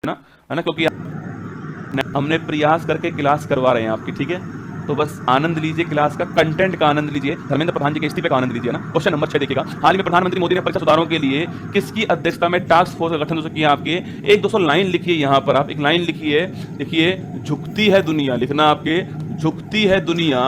ना, है ना, क्योंकि हमने प्रयास करके क्लास करवा रहे हैं आपकी, ठीक है। तो बस आनंद लीजिए, क्लास का कंटेंट का आनंद लीजिए, धर्मेंद्र प्रधान जी के इस्तीफे का आनंद लीजिए ना। क्वेश्चन नंबर 6 देखिएगा, हाल ही में प्रधानमंत्री मोदी ने परीक्षा सुधारों के लिए किसकी अध्यक्षता में टास्क फोर्स का गठन दोस्तों किया आपके। एक दोस्तों लाइन लिखिए, यहाँ पर आप एक लाइन लिखिए, देखिए, झुकती है दुनिया लिखना आपके, झुकती है दुनिया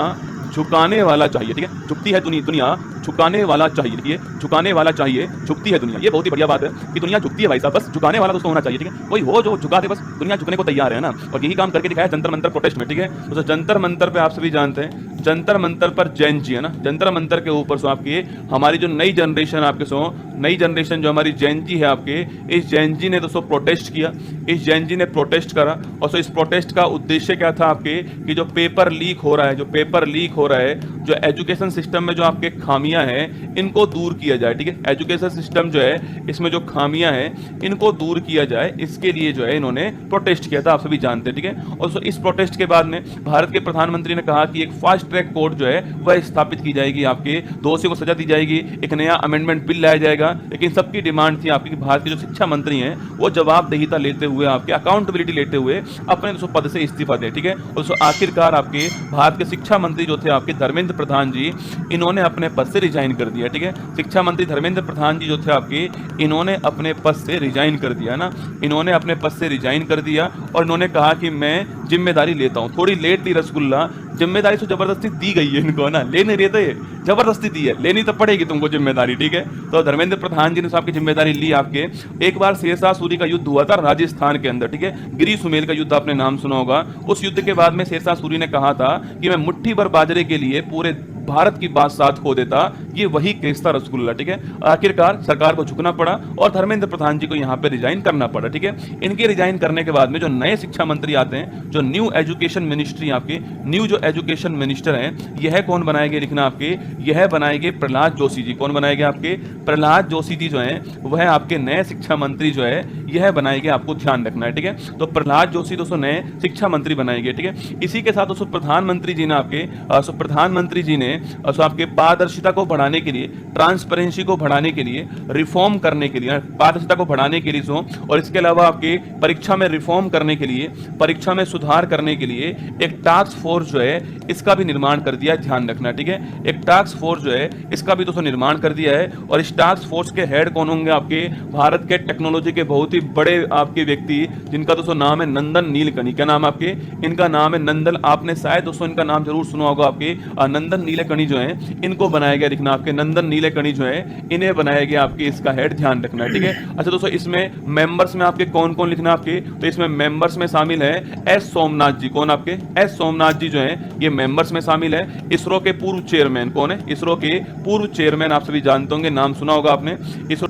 झुकाने वाला चाहिए, ठीक है, झुकती है दुनिया झुकाने वाला चाहिए, देखिए, झुकाने वाला चाहिए, झुकती है दुनिया, ये बहुत ही बढ़िया बात है कि दुनिया झुकती है भाई साहब, बस झुकाने वाला दोस्तों होना चाहिए, ठीक है, कोई हो जो झुका दे, बस दुनिया झुकने को तैयार है ना। और यही काम करके दिखाया जंतर मंतर प्रोटेस्ट में, ठीक है। तो जंतर मंतर पे आप सभी जानते हैं, जंतर मंतर पर जैन जी है ना, जंतर मंतर के ऊपर सो आपकी हमारी जो नई जनरेशन आपके सो नई जनरेशन जो हमारी जैन जी है आपके, इस जैन जी ने दोस्तों प्रोटेस्ट किया, इस जैन जी ने प्रोटेस्ट करा। और सो इस प्रोटेस्ट का उद्देश्य क्या था आपके, कि जो पेपर लीक हो रहा है, जो पेपर लीक हो रहा है, जो एजुकेशन सिस्टम में जो आपके खामियां हैं इनको दूर किया जाए, ठीक है, एजुकेशन सिस्टम जो है इसमें जो खामियां हैं इनको दूर किया जाए, इसके लिए जो है इन्होंने प्रोटेस्ट किया था, आप सभी जानते हैं, ठीक है। और सो इस प्रोटेस्ट के बाद में भारत के प्रधानमंत्री ने कहा कि एक फास्ट ट्रैक कोर्ट जो है वह स्थापित की जाएगी, आपके दोषियों को सजा दी जाएगी, एक नया अमेंडमेंट बिल लाया जाएगा। लेकिन सबकी डिमांड थी आपकी कि भारत के जो शिक्षा मंत्री हैं वो जवाबदेहिता लेते हुए, आपके अकाउंटेबिलिटी लेते हुए अपने पद से इस्तीफा दें, ठीक है। और आखिरकार आपके भारत के शिक्षा मंत्री जो थे आपके धर्मेंद्र प्रधान जी, इन्होंने अपने पद से रिजाइन कर दिया, ठीक है। शिक्षा मंत्री धर्मेंद्र प्रधान जी जो थे आपके, इन्होंने अपने पद से रिजाइन कर दिया ना, इन्होंने अपने पद से रिजाइन कर दिया और इन्होंने कहा कि मैं जिम्मेदारी लेता हूं। थोड़ी लेट ली रसगुल्ला, जिम्मेदारी तो जबरदस्ती दी गई है इनको ना, ले नहीं रहे थे, जबरदस्ती दी है, लेनी तो पड़ेगी तुमको जिम्मेदारी, ठीक है। तो धर्मेंद्र प्रधान जी ने आपकी जिम्मेदारी ली आपके। एक बार शेरशाह सूरी का युद्ध हुआ था राजस्थान के अंदर, ठीक है, गिरी सुमेल का युद्ध आपने नाम सुना होगा। उस युद्ध के बाद में शेरशाह सूरी ने कहा था कि मैं मुट्ठी भर बाजरे के लिए पूरे भारत की बात साथ खो देता, ये वही केस था रसगुल्ला, ठीक है। आखिरकार सरकार को झुकना पड़ा और धर्मेंद्र प्रधान जी को यहां पे रिजाइन करना पड़ा, ठीक है। इनके रिजाइन करने के बाद में जो नए शिक्षा मंत्री आते हैं, जो न्यू एजुकेशन मिनिस्ट्री आपके, न्यू जो एजुकेशन मिनिस्टर हैं, यह कौन बनाएंगे लिखना आपके, यह बनाएंगे प्रहलाद जोशी जी। कौन बनाएंगे आपके, प्रहलाद जोशी जी जो हैं वह आपके नए शिक्षा मंत्री जो है यह बनाएंगे, आपको ध्यान रखना है, ठीक है। तो प्रहलाद जोशी दोस्तों नए शिक्षा मंत्री बनाएंगे, ठीक है। इसी के साथ दोस्तों प्रधानमंत्री जी ने आपके प्रधानमंत्री जी ने आपके पारदर्शिता को बढ़ाने के लिए, ट्रांसपेरेंसी को बढ़ाने के लिए, रिफॉर्म करने के लिए, पारदर्शिता को बढ़ाने के लिए और इसके अलावा आपके परीक्षा में रिफॉर्म करने के लिए, परीक्षा में सुधार करने के लिए एक टास्क फोर्स जो है इसका भी निर्माण कर दिया, ध्यान रखना, ठीक है। एक टास्क फोर्स जो है इसका भी दोस्तों निर्माण कर दिया है। और इस टास्क फोर्स के हेड कौन होंगे आपके, भारत के टेक्नोलॉजी के बहुत ही बड़े आपके व्यक्ति, जिनका दोस्तों नाम है नंदन नीलकणी। क्या नाम आपके, इनका नाम है नंदन, आपने शायद दोस्तों इनका नाम जरूर सुना होगा आपके, नंदन नीलकणी जो है इनको बनाया गया, लिखना आपके नंदन नीलकणी जो है इन्हें बनाया गया आपके, इसका हेड ध्यान रखना है, ठीक है। अच्छा दोस्तों इसमें मेंबर्स में आपके कौन कौन लिखना आपके, तो इसमें मेंबर्स में शामिल है एस सोमनाथ जी। कौन आपके, एस सोमनाथ जी जो है ये मेंबर्स में शामिल है। इसरो के पूर्व चेयरमैन कौन है, इसरो के पूर्व चेयरमैन आप सभी जानते होंगे, नाम सुना होगा आपने, इसरो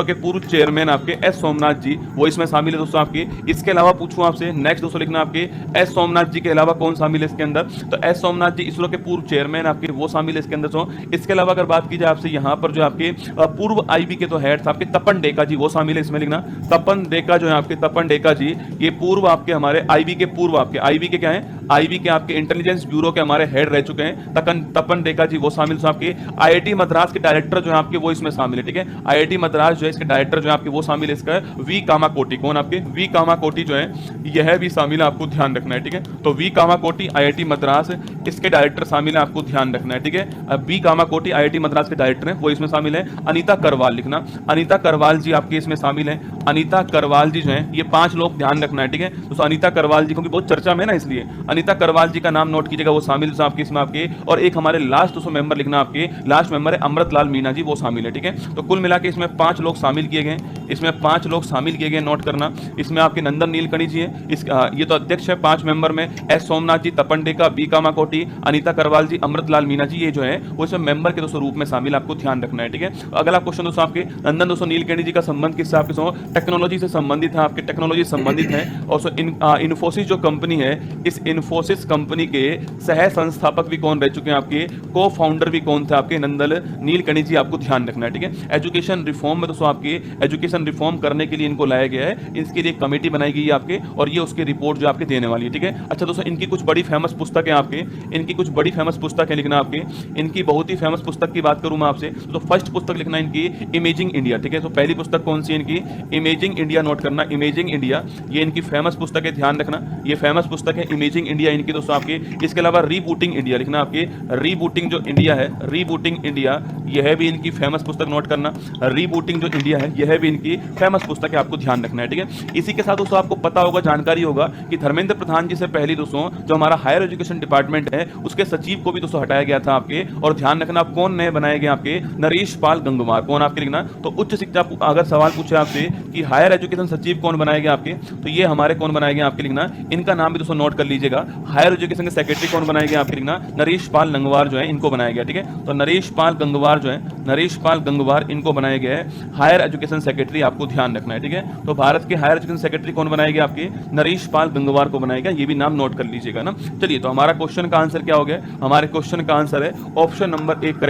के पूर्व चेयरमैन आपके एस सोमनाथ जी, वो इसमें शामिल है दोस्तों आपके। इसके अलावा पूछूं आपसे नेक्स्ट दोस्तों लिखना आपके, एस सोमनाथ जी के अलावा कौन शामिल है इसके अंदर, तो एस सोमनाथ जी इसरो के पूर्व चेयरमैन आपके, वो शामिल है इसके अंदर। सो इसके अलावा अगर बात की जाए आपसे यहाँ पर जो आपके पूर्व आईबी के तो हेड आपके तपन डेका जी, वो शामिल है इसमें लिखना, तपन डेका जो है आपके, तपन डेका जी ये पूर्व आपके हमारे आईबी के पूर्व आपके, आईबी के क्या है, आईबी के आपके इंटेलिजेंस ब्यूरो के हमारे हेड रह चुके हैं, तपन डेका जी वो शामिल आपके। आईआईटी मद्रास के डायरेक्टर जो है आपके वो इसमें शामिल है, ठीक है। आईआईटी मद्रास जो है इसके डायरेक्टर जो है आपके वो शामिल है, इसका वी कामाकोटी। कौन आपके, वी कामाकोटी जो है यह भी शामिल है, आपको ध्यान रखना है, ठीक है। तो वी कामाकोटी आईआईटी मद्रास इसके डायरेक्टर शामिल है, आपको ध्यान रखना है, ठीक है। अब वी कामाकोटी आईआईटी मद्रास के डायरेक्टर हैं, वो इसमें शामिल है। अनीता करवाल लिखना, अनीता करवाल जी आपके इसमें शामिल है। अनीता करवाल जी जो है ये 5 लोग ध्यान रखना है, ठीक है। तो अनीता करवाल जी क्योंकि बहुत चर्चा में ना, इसलिए अनीता करवाल जी का नाम नोट कीजिएगा, वो शामिल है आपके इसमें आपके। और एक हमारे लास्ट दोस्तों मेंबर लिखना आपके, लास्ट मेंबर है अमृतलाल मीना जी, वो शामिल है, ठीक है। तो कुल मिला के इसमें 5 लोग शामिल किए गए, इसमें 5 लोग शामिल किए गए, नोट करना। इसमें आपके नंदन नीलकणी जी है, ये तो अध्यक्ष है 5 मेंबर में, एस सोमनाथ जी, तपन डेका, बी कामाकोटी, अनीता करवाल जी, अमृतलाल मीना जी, ये जो है वो इसमें मेंबर के दोस्तों रूप में शामिल, आपको ध्यान रखना है, ठीक है। अगला क्वेश्चन दोस्तों आपके, नंदन दोस्तों नीलकणी जी का संबंध किससे, आपके टेक्नोलॉजी से संबंधित है, आपके टेक्नोलॉजी संबंधित है। और इन्फोसिस जो कंपनी है, इस इन्फोसिस कंपनी के सह संस्थापक भी कौन रह चुके हैं आपके, को फाउंडर भी कौन थे आपके, नंदन नीलकणी जी, आपको ध्यान रखना है, ठीक है। एजुकेशन रिफॉर्म में दोस्तों आपके एजुकेशन एजुकेशन रिफॉर्म करने के लिए इनको लाया गया है, इसके लिए कमेटी बनाई गई है आपके, और ये उसकी रिपोर्ट जो आपके देने वाली है, ठीक है। अच्छा दोस्तों, इनकी कुछ बड़ी फेमस पुस्तक है आपके, इनकी कुछ बड़ी फेमस पुस्तक है लिखना आपके। इनकी बहुत ही फेमस पुस्तक की बात करूं मैं आपसे तो फर्स्ट पुस्तक लिखना इनकी इमेजिंग इंडिया, ठीक है। तो पहली पुस्तक कौन सी है इनकी? इमेजिंग इंडिया, नोट करना, इमेजिंग इंडिया, ये इनकी फेमस पुस्तक है, ध्यान रखना, ये फेमस पुस्तक है इमेजिंग इंडिया इनकी दोस्तों आपकी। इसके अलावा रीबूटिंग इंडिया लिखना आपकी, रीबूटिंग जो इंडिया है, रीबूटिंग इंडिया, यह भी इनकी फेमस पुस्तक, नोट करना, रीबूटिंग जो इंडिया है यह भी इनकी फेमस पुस्तक है, आपको ध्यान रखना है, ठीक है। इसी के साथ दोस्तों आपको पता होगा, जानकारी होगा कि धर्मेंद्र प्रधान जी से पहले दोस्तों जो हमारा हायर एजुकेशन डिपार्टमेंट है उसके सचिव को भी दोस्तों हटाया गया था आपके, और ध्यान रखना आप कौन नए बनाए गए आपके? नरेश पाल गंगवार। कौन आपके लिखना? तो उच्च शिक्षा अगर सवाल पूछे आपसे कि हायर एजुकेशन सचिव कौन बनाए गए आपके, तो ये हमारे कौन बनाए गए आपके लिखना, इनका नाम भी दोस्तों नोट कर लीजिएगा। हायर एजुकेशन के सेक्रेटरी कौन बनाए गए आपके लिखना? नरेश पाल गंगवार जो है इनको बनाया गया, ठीक है। तो नरेश पाल गंगवार जो है, नरेश पाल गंगवार इनको बनाया गया है हायर एजुकेशन सेक्रेटरी, आपको ध्यान रखना है, ठीक है। तो भारत के हायर एजुकेशन सेक्रेटरी कौन बनाए गए आपके? नरेश पाल गंगवार को बनाया गया, ये भी नाम नोट कर लीजिएगा ना। चलिए, तो हमारा क्वेश्चन का आंसर क्या हो गया? हमारे क्वेश्चन का आंसर है ऑप्शन नंबर 1 करेक्ट।